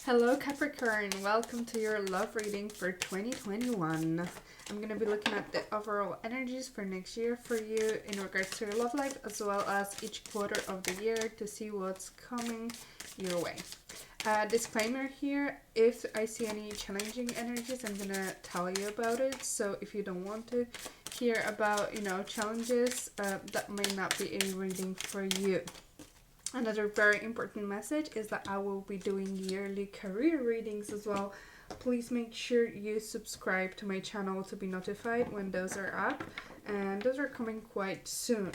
Hello Capricorn, welcome to your love reading for 2021. I'm going to be looking at the overall energies for next year for you in regards to your love life as well as each quarter of the year to see what's coming your way. Disclaimer here, if I see any challenging energies, I'm going to tell you about it. So if you don't want to hear about, challenges, that may not be a reading for you. Another very important message is that I will be doing yearly career readings as well. Please make sure you subscribe to my channel to be notified when those are up, and those are coming quite soon.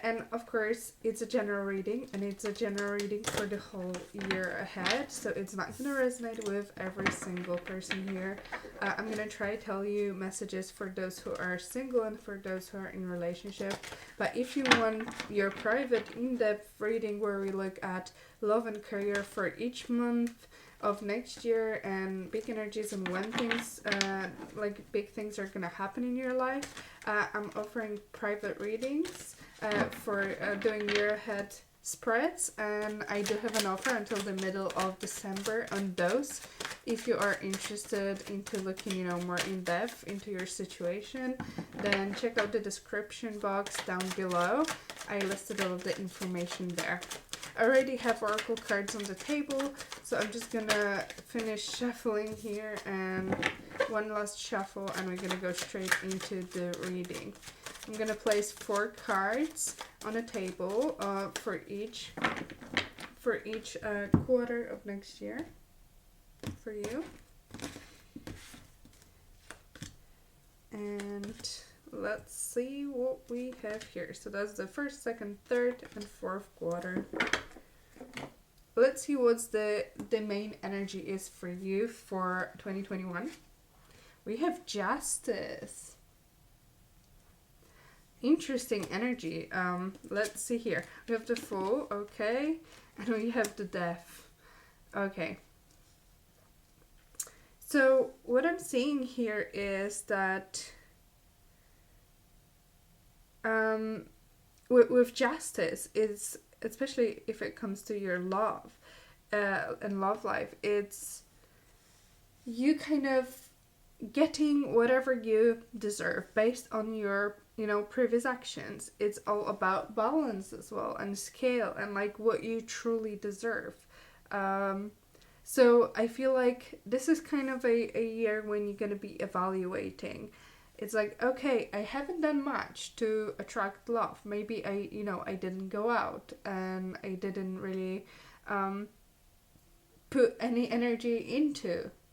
And of course, it's a general reading, and it's a general reading for the whole year ahead, so it's not going to resonate with every single person here. I'm going to try to tell you messages for those who are single and for those who are in relationship. But if you want your private in-depth reading where we look at love and career for each month of next year and big energies and when things like big things are going to happen in your life, I'm offering private readings for doing year ahead spreads, and I do have an offer until the middle of December on those. If you are interested into looking more in depth into your situation, then check out the description box down below. I listed all of the information there. I already have oracle cards on the table, so I'm just gonna finish shuffling here and one last shuffle, and we're gonna go straight into the reading. I'm gonna place 4 cards on a table for each quarter of next year for you. And let's see what we have here. So that's the first, second, third, and fourth quarter. Let's see what's the main energy is for you for 2021. We have Justice. Interesting energy. Let's see here. We have the Fool, okay, and we have the Death. Okay. So what I'm seeing here is that with Justice, is especially if it comes to your love and love life, it's you kind of getting whatever you deserve based on your previous actions. It's all about balance as well, and scale, and like what you truly deserve. So I feel like this is kind of a year when you're going to be evaluating. It's like, okay, I haven't done much to attract love. Maybe I didn't go out and I didn't really put any energy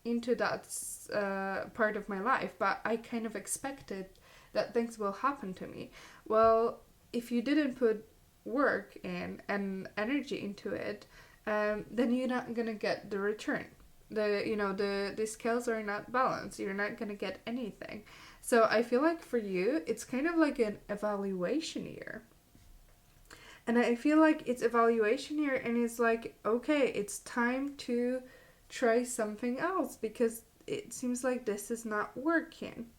into that part of my life, but I kind of expected that things will happen to me. Well, if you didn't put work in and energy into it, then you're not gonna get the return. The scales are not balanced. You're not gonna get anything. So I feel like for you, it's kind of like an evaluation year. And I feel like it's evaluation year, and it's like, okay, it's time to try something else because it seems like this is not working.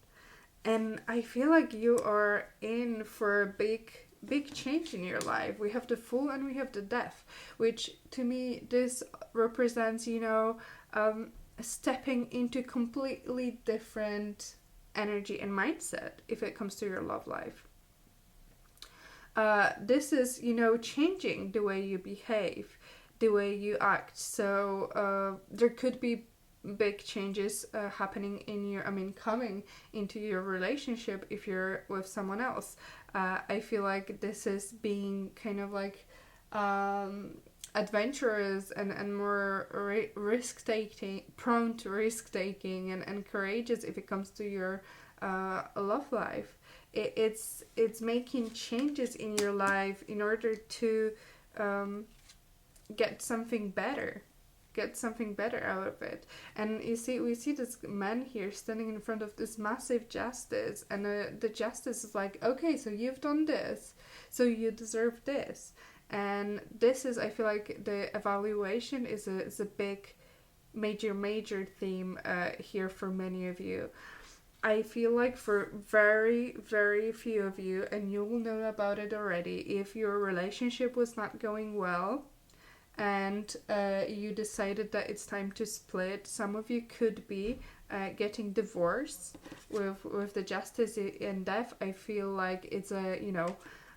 And I feel like you are in for a big change in your life. We have the Fool and we have the Death, which to me this represents stepping into completely different energy and mindset if it comes to your love life. This is changing the way you behave, the way you act. So there could be big changes happening coming into your relationship if you're with someone else. I feel like this is being kind of like adventurous and more prone to risk taking and courageous if it comes to your love life. It's making changes in your life in order to get something better out of it. And we see this man here standing in front of this massive Justice, and the Justice is like, okay, so you've done this, so you deserve this. And this is, I feel like the evaluation is a big major theme here for many of you. I feel like for very, very few of you, and you will know about it already, if your relationship was not going well, and you decided that it's time to split. Some of you could be getting divorced. With the justice in death, I feel like it's a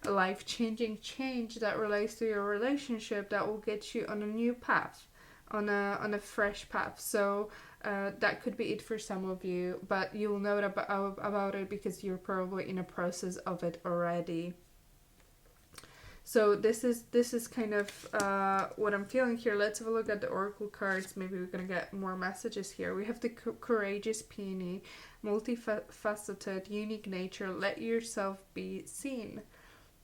a life-changing change that relates to your relationship that will get you on a new path, on a fresh path. So that could be it for some of you, but you'll know about it because you're probably in a process of it already. So this is kind of what I'm feeling here. Let's have a look at the oracle cards. Maybe we're gonna get more messages here. We have the courageous peony, multifaceted, unique nature. Let yourself be seen.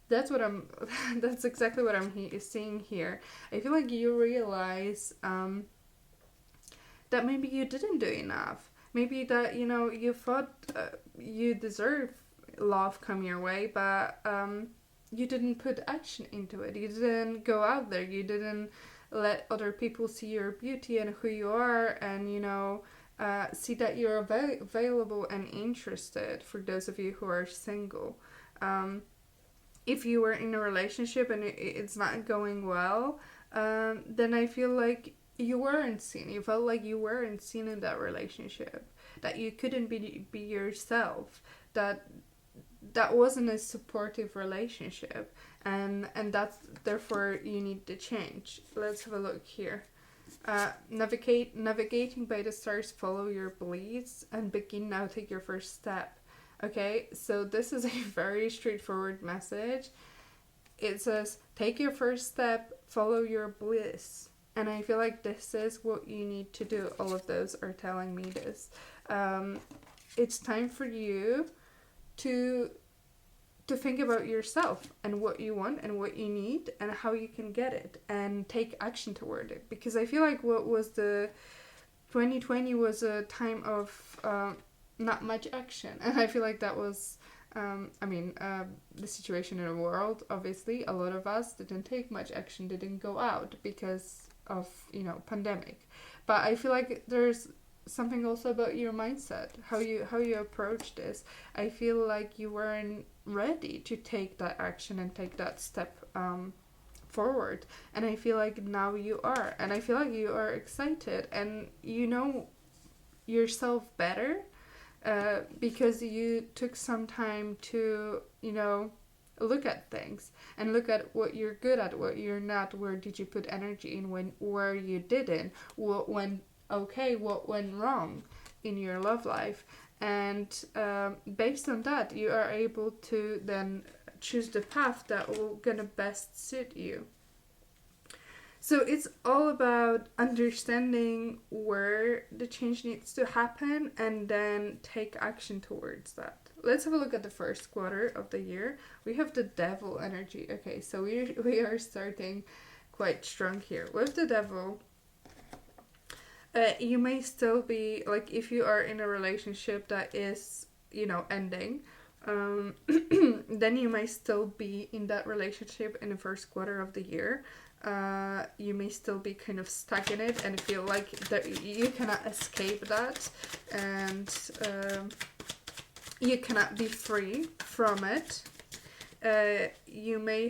That's what I'm. That's exactly what I'm seeing here. I feel like you realize that maybe you didn't do enough. Maybe that you thought you deserve love come your way, but you didn't put action into it. You didn't go out there. You didn't let other people see your beauty and who you are, and see that you're available and interested. For those of you who are single, if you were in a relationship and it's not going well, then I feel like you weren't seen. You felt like you weren't seen in that relationship. That you couldn't be yourself. That wasn't a supportive relationship, and that's therefore you need to change. Let's have a look here. Navigating by the stars, follow your beliefs and begin now. Take your first step. Okay, so this is a very straightforward message. It says take your first step, follow your bliss, and I feel like this is what you need to do. All of those are telling me this. It's time for you to think about yourself and what you want and what you need and how you can get it and take action toward it. Because I feel like what was the 2020 was a time of not much action, and I feel like that was the situation in the world. Obviously a lot of us didn't take much action, didn't go out because of pandemic, but I feel like there's something also about your mindset, how you approach this. I feel like you weren't ready to take that action and take that step forward, and I feel like now you are, and I feel like you are excited and you know yourself better, because you took some time to look at things and look at what you're good at, what you're not, where did you put energy in, where you didn't, what went okay, what went wrong in your love life, and based on that you are able to then choose the path that will gonna best suit you. So it's all about understanding where the change needs to happen and then take action towards that. Let's have a look at the first quarter of the year. We have the devil energy. Okay, so we are starting quite strong here. With the devil, you may still be, like, if you are in a relationship that is, ending, then you may still be in that relationship in the first quarter of the year. You may still be kind of stuck in it and feel like that you cannot escape that, and you cannot be free from it. You may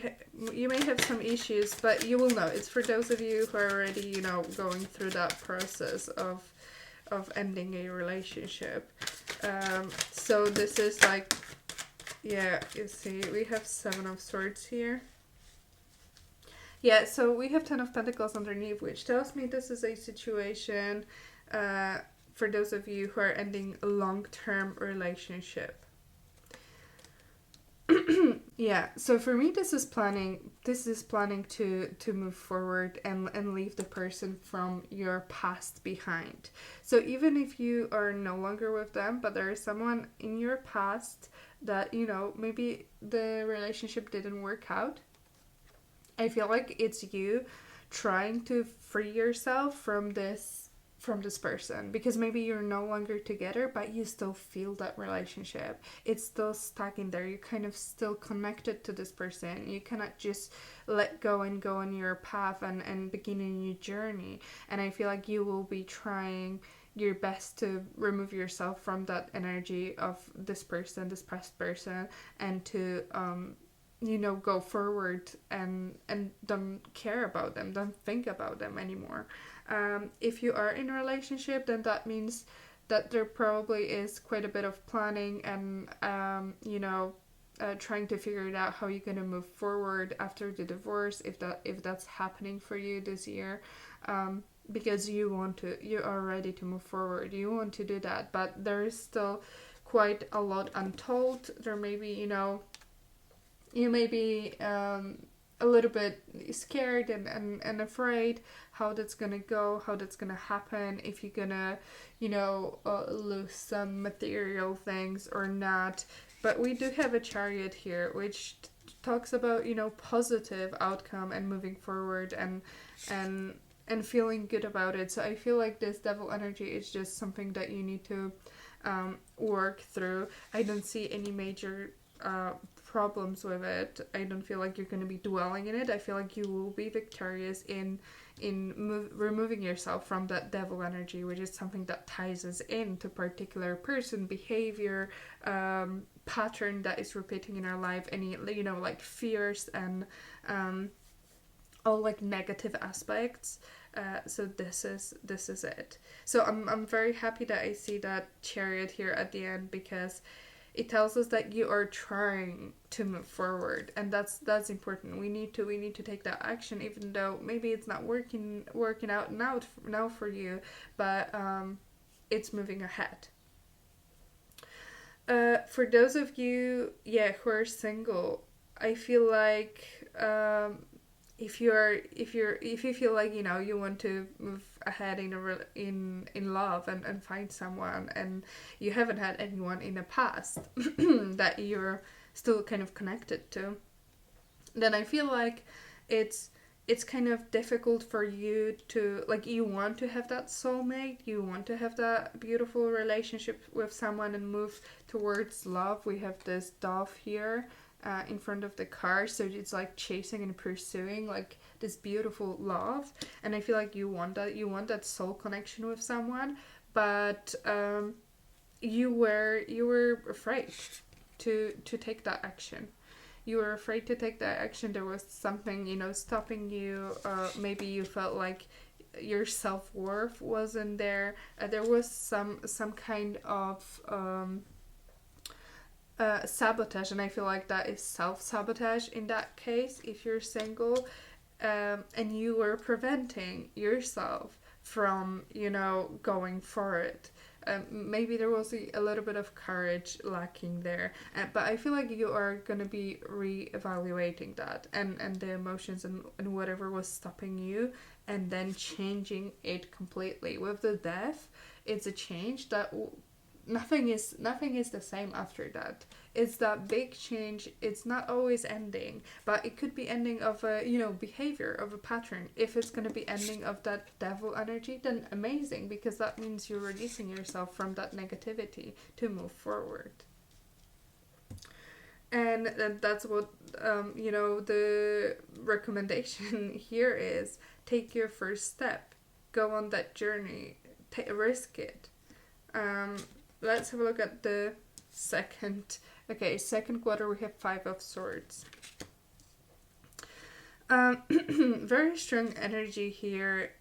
have some issues, but you will know. It's for those of you who are already going through that process of ending a relationship. So this is like, yeah, you see we have 7 of Swords here. Yeah, so we have 10 of Pentacles underneath, which tells me this is a situation for those of you who are ending a long-term relationship. Yeah, so for me this is planning to move forward and leave the person from your past behind. So even if you are no longer with them, but there is someone in your past that maybe the relationship didn't work out, I feel like it's you trying to free yourself from this person, because maybe you're no longer together, but you still feel that relationship. It's still stuck in there. You're kind of still connected to this person. You cannot just let go and go on your path and begin a new journey. And I feel like you will be trying your best to remove yourself from that energy of this person, this past person, and to go forward and don't care about them, don't think about them anymore. If you are in a relationship, then that means that there probably is quite a bit of planning and trying to figure it out how you're gonna move forward after the divorce, if that's happening for you this year, because you are ready to move forward, you want to do that, but there is still quite a lot untold. There may be, you may be a little bit scared and afraid how that's gonna go, how that's gonna happen, if you're gonna, lose some material things or not. But we do have a Chariot here, which talks about, positive outcome and moving forward and feeling good about it. So I feel like this Devil energy is just something that you need to work through. I don't see any major problems with it. I don't feel like you're going to be dwelling in it. I feel like you will be victorious in removing yourself from that Devil energy, which is something that ties us into particular person, behavior, pattern that is repeating in our life, any like fears and all like negative aspects. So this is it. So I'm very happy that I see that Chariot here at the end, because it tells us that you are trying to move forward, and that's important. We need to take that action, even though maybe it's not working out now for you, but it's moving ahead. For those of you, who are single, I feel like if you feel like you want to move ahead in love and find someone, and you haven't had anyone in the past that you're still kind of connected to, then I feel like it's kind of difficult for you to, like, you want to have that soulmate, you want to have that beautiful relationship with someone and move towards love. We have this dove here in front of the car, so it's like chasing and pursuing like this beautiful love, and I feel like you want that soul connection with someone, but you were afraid to take that action. You were afraid to take that action. There was something stopping you. Maybe you felt like your self-worth wasn't there. There was some kind of sabotage, and I feel like that is self-sabotage in that case if you're single, and you were preventing yourself from going for it. Maybe there was a little bit of courage lacking there, but I feel like you are going to be re-evaluating that and the emotions and whatever was stopping you, and then changing it completely. With the death, it's a change that nothing is the same after that. It's that big change. It's not always ending, but it could be ending of a behavior, of a pattern. If it's going to be ending of that Devil energy, then amazing, because that means you're releasing yourself from that negativity to move forward. And that's what the recommendation here is: take your first step, go on that journey, risk it. Let's have a look at the second quarter. We have 5 of Swords. Very strong energy here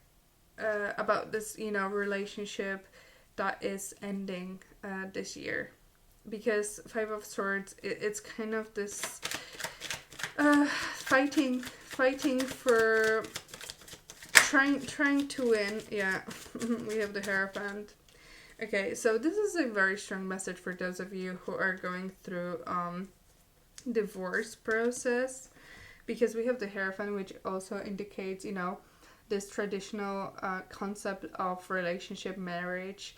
about this, relationship that is ending this year. Because 5 of Swords, it's kind of this fighting for trying to win. Yeah, we have the Hierophant. Okay, so this is a very strong message for those of you who are going through divorce process, because we have the Hierophant, which also indicates, this traditional concept of relationship, marriage,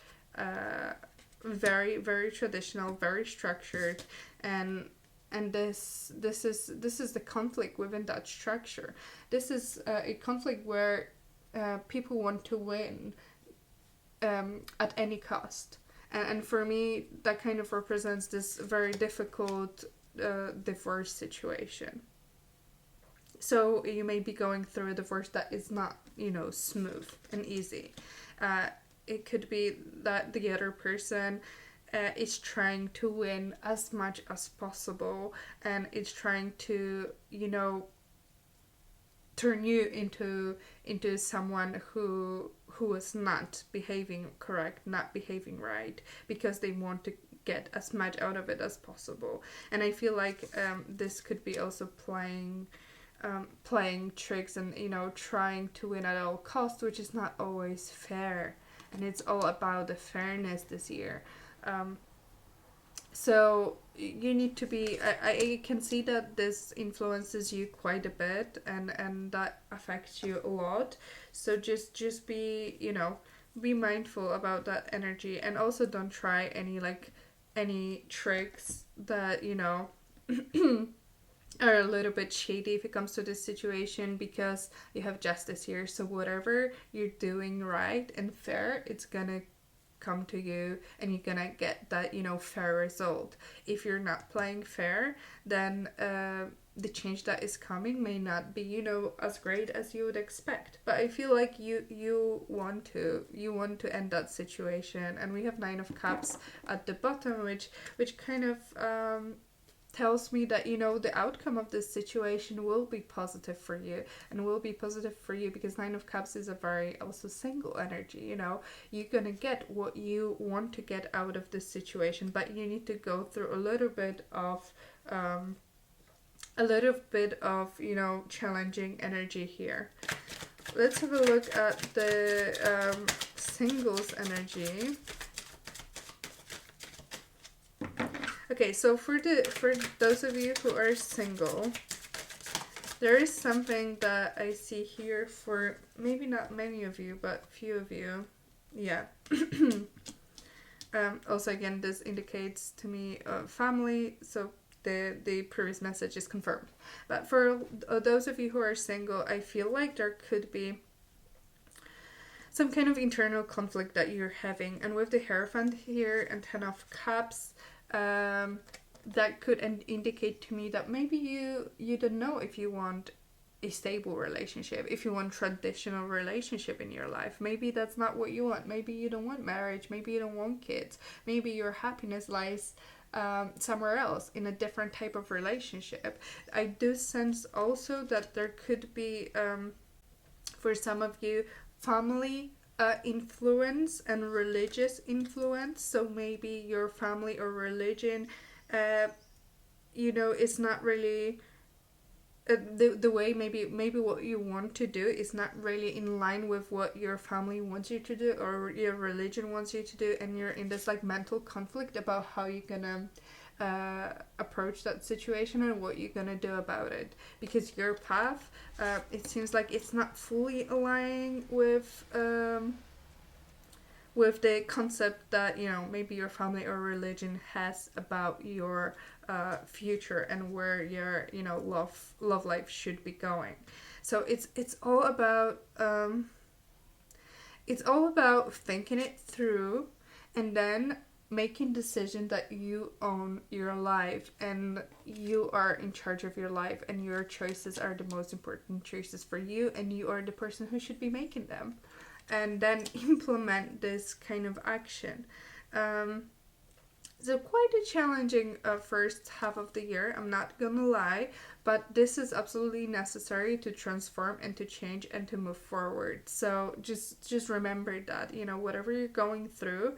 very, very traditional, very structured, and this is the conflict within that structure. This is a conflict where people want to win at any cost, and for me that kind of represents this very difficult divorce situation. So you may be going through a divorce that is not smooth and easy. It could be that the other person is trying to win as much as possible, and it's trying to, you know, turn you into someone who is not behaving correct, not behaving right, because they want to get as much out of it as possible. And I feel like this could be also playing tricks and, you know, trying to win at all costs, which is not always fair. And it's all about the fairness this year. So you need to be, I can see that this influences you quite a bit, and that affects you a lot. So just be, you know, be mindful about that energy, and also don't try any tricks that, you know, are a little bit shady if it comes to this situation, because you have justice here. So whatever you're doing right and fair, it's gonna come to you, and you're gonna get that, you know, fair result. If you're not playing fair, then the change that is coming may not be, you know, as great as you would expect. But I feel like you want to end that situation. And we have 9 of Cups at the bottom, which kind of tells me that, you know, the outcome of this situation will be positive for you, and will be positive for you because 9 of Cups is a very also single energy. You know, you're gonna get what you want to get out of this situation, but you need to go through a little bit of you know, challenging energy here. Let's have a look at the singles energy. Okay, so for those of you who are single, there is something that I see here for maybe not many of you, but few of you. Yeah. Also, again, this indicates to me family, so the previous message is confirmed. But for those of you who are single, I feel like there could be some kind of internal conflict that you're having. And with the Hierophant here and 10 of Cups, that could indicate to me that maybe you don't know if you want a stable relationship, if you want traditional relationship in your life. Maybe that's not what you want. Maybe you don't want marriage. Maybe you don't want kids. Maybe your happiness lies somewhere else, in a different type of relationship. I do sense also that there could be, for some of you, family influence and religious influence. So maybe your family or religion, you know, is not really the way, maybe what you want to do is not really in line with what your family wants you to do or your religion wants you to do, and you're in this like mental conflict about how you're gonna approach that situation and what you're gonna do about it, because your path, it seems like it's not fully aligning with the concept that, you know, maybe your family or religion has about your future and where your, you know, love life should be going. So it's all about thinking it through, and then making decision that you own your life and you are in charge of your life, and your choices are the most important choices for you, and you are the person who should be making them, and then implement this kind of action. So quite a challenging first half of the year, I'm not gonna lie, but this is absolutely necessary to transform and to change and to move forward. So just remember that, you know, whatever you're going through,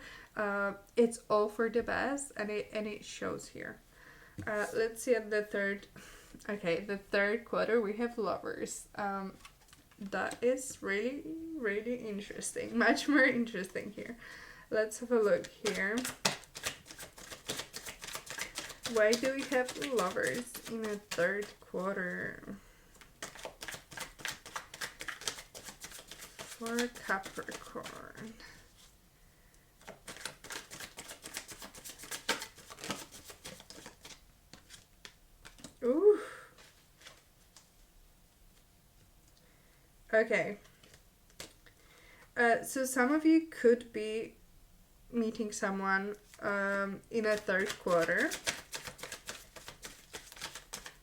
it's all for the best, and it shows here. Let's see at the third quarter we have Lovers. That is really, really interesting. Much more interesting here. Let's have a look here. Why do we have Lovers in the third quarter? For Capricorn. Ooh. Okay. So some of you could be meeting someone in a third quarter,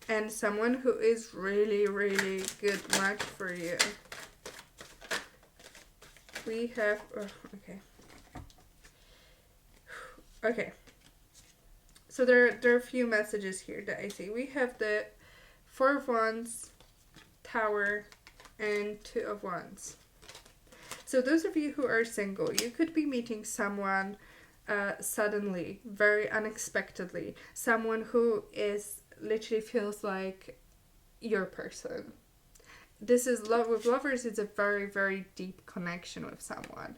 and someone who is really, really good match for you. We have, okay. Okay. So there are a few messages here that I see. We have the Four of Wands, Tower, and Two of Wands. So those of you who are single, you could be meeting someone suddenly, very unexpectedly. Someone who is literally feels like your person. This is love with lovers. It's a very, very deep connection with someone.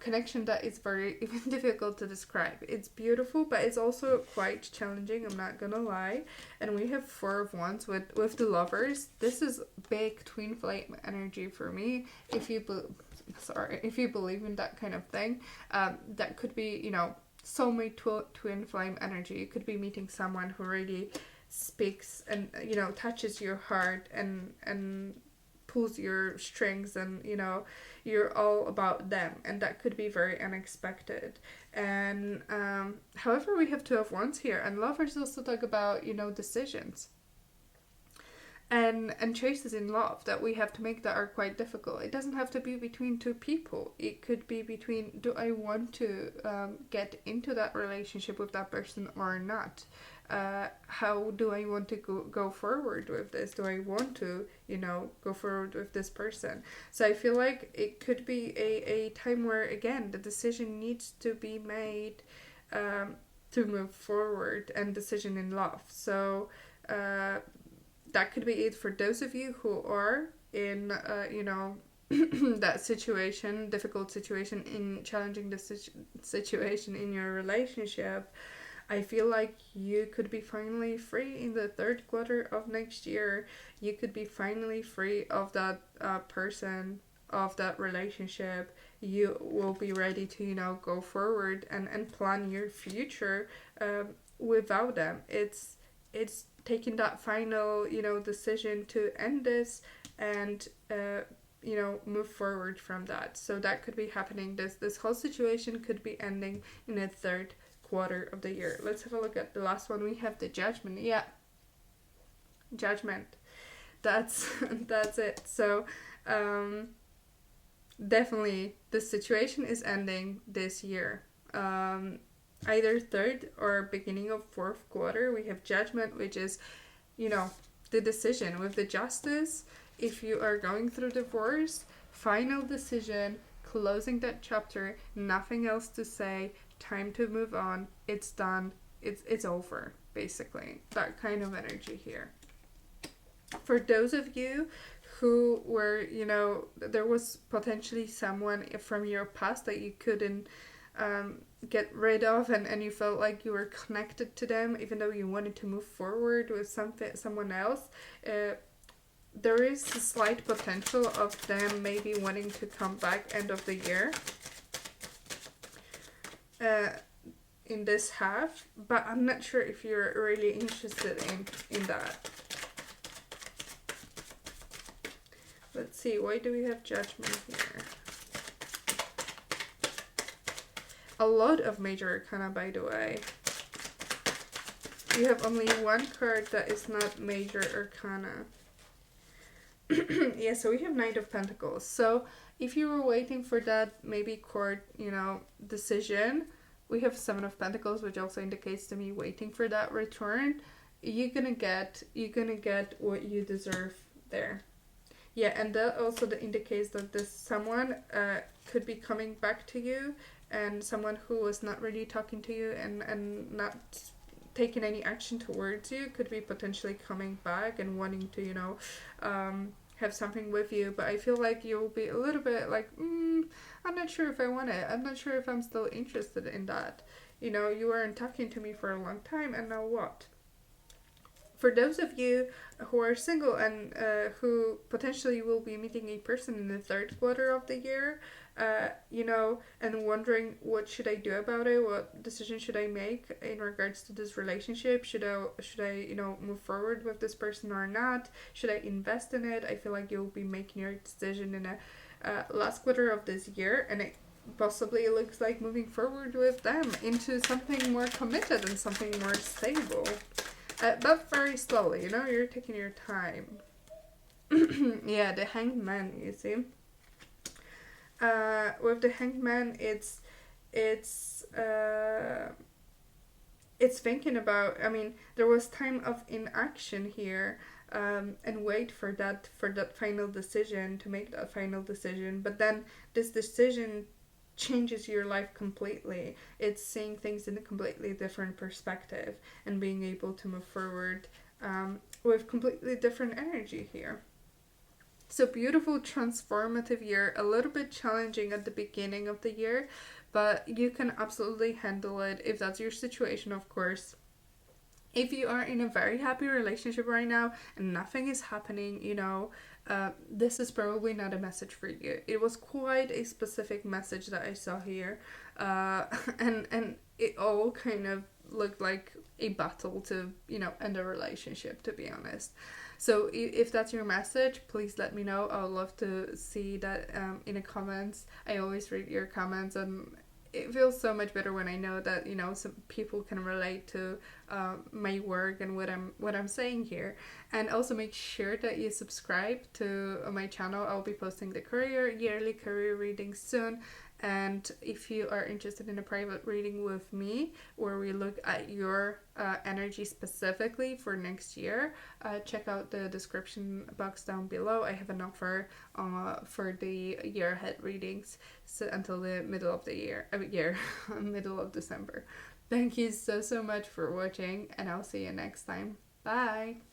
Connection that is very even difficult to describe. It's beautiful, but it's also quite challenging. I'm not gonna lie. And we have Four of Wands with the lovers. This is big twin flame energy for me. If you believe in that kind of thing, that could be, you know, soulmate twin flame energy. You could be meeting someone who really speaks and, you know, touches your heart and pulls your strings, and, you know, you're all about them, and that could be very unexpected. And however, we have Two of Wands here, and lovers also talk about, you know, decisions and choices in love that we have to make that are quite difficult. It doesn't have to be between two people. It could be between, do I want to get into that relationship with that person or not? How do I want to go forward with this? Do I want to, you know, go forward with this person? So I feel like it could be a time where, again, the decision needs to be made to move forward, and decision in love. So that could be it for those of you who are in, you know, that situation, difficult situation, in challenging situation in your relationship. I feel like you could be finally free in the third quarter of next year. You could be finally free of that person, of that relationship. You will be ready to, you know, go forward and plan your future without them. It's taking that final, you know, decision to end this and you know, move forward from that. So that could be happening. This whole situation could be ending in the third quarter of the year. Let's have a look at the last one. We have the Judgment. Yeah, Judgment. That's that's it. So definitely the situation is ending this year. Either third or beginning of fourth quarter. We have Judgment, which is, you know, the decision with the Justice. If you are going through divorce, final decision, closing that chapter, nothing else to say, time to move on, it's done, it's over, basically. That kind of energy here. For those of you who were, you know, there was potentially someone from your past that you couldn't get rid of, and you felt like you were connected to them even though you wanted to move forward with someone else, there is a slight potential of them maybe wanting to come back end of the year in this half, but I'm not sure if you're really interested in that. Let's see, why do we have Judgment here? A lot of major arcana, by the way. You have only one card that is not major arcana. Yeah, so we have Knight of Pentacles. So if you were waiting for that maybe court, you know, decision, we have Seven of Pentacles, which also indicates to me waiting for that return. You're gonna get what you deserve there. Yeah, and that also indicates that this someone could be coming back to you, and someone who was not really talking to you and not taking any action towards you could be potentially coming back and wanting to, you know, have something with you. But I feel like you'll be a little bit like, I'm not sure if I want it. I'm not sure if I'm still interested in that. You know, you weren't talking to me for a long time, and now what? For those of you who are single and who potentially will be meeting a person in the third quarter of the year, you know, and wondering what should I do about it, what decision should I make in regards to this relationship, should I you know, move forward with this person or not, should I invest in it? I feel like you'll be making your decision in a last quarter of this year, and it possibly looks like moving forward with them into something more committed and something more stable. But very slowly, you know, you're taking your time. Yeah, the Hanged Man, you see. With the Hanged Man, it's it's it's thinking about, I mean, there was time of inaction here, and wait for that final decision, to make that final decision. But then this decision changes your life completely. It's seeing things in a completely different perspective and being able to move forward, with completely different energy here. So beautiful, transformative year, a little bit challenging at the beginning of the year, but you can absolutely handle it if that's your situation, of course. If you are in a very happy relationship right now and nothing is happening, this is probably not a message for you. It was quite a specific message that I saw here, and it all kind of looked like a battle to end a relationship, to be honest. So if that's your message, please let me know. I would love to see that, in the comments. I always read your comments, and it feels so much better when I know that some people can relate to my work and what I'm saying here. And also make sure that you subscribe to my channel. I'll be posting the yearly career reading soon. And if you are interested in a private reading with me, where we look at your energy specifically for next year, check out the description box down below. I have an offer for the year ahead readings, so until the middle of the year, middle of December. Thank you so much for watching, and I'll see you next time. Bye!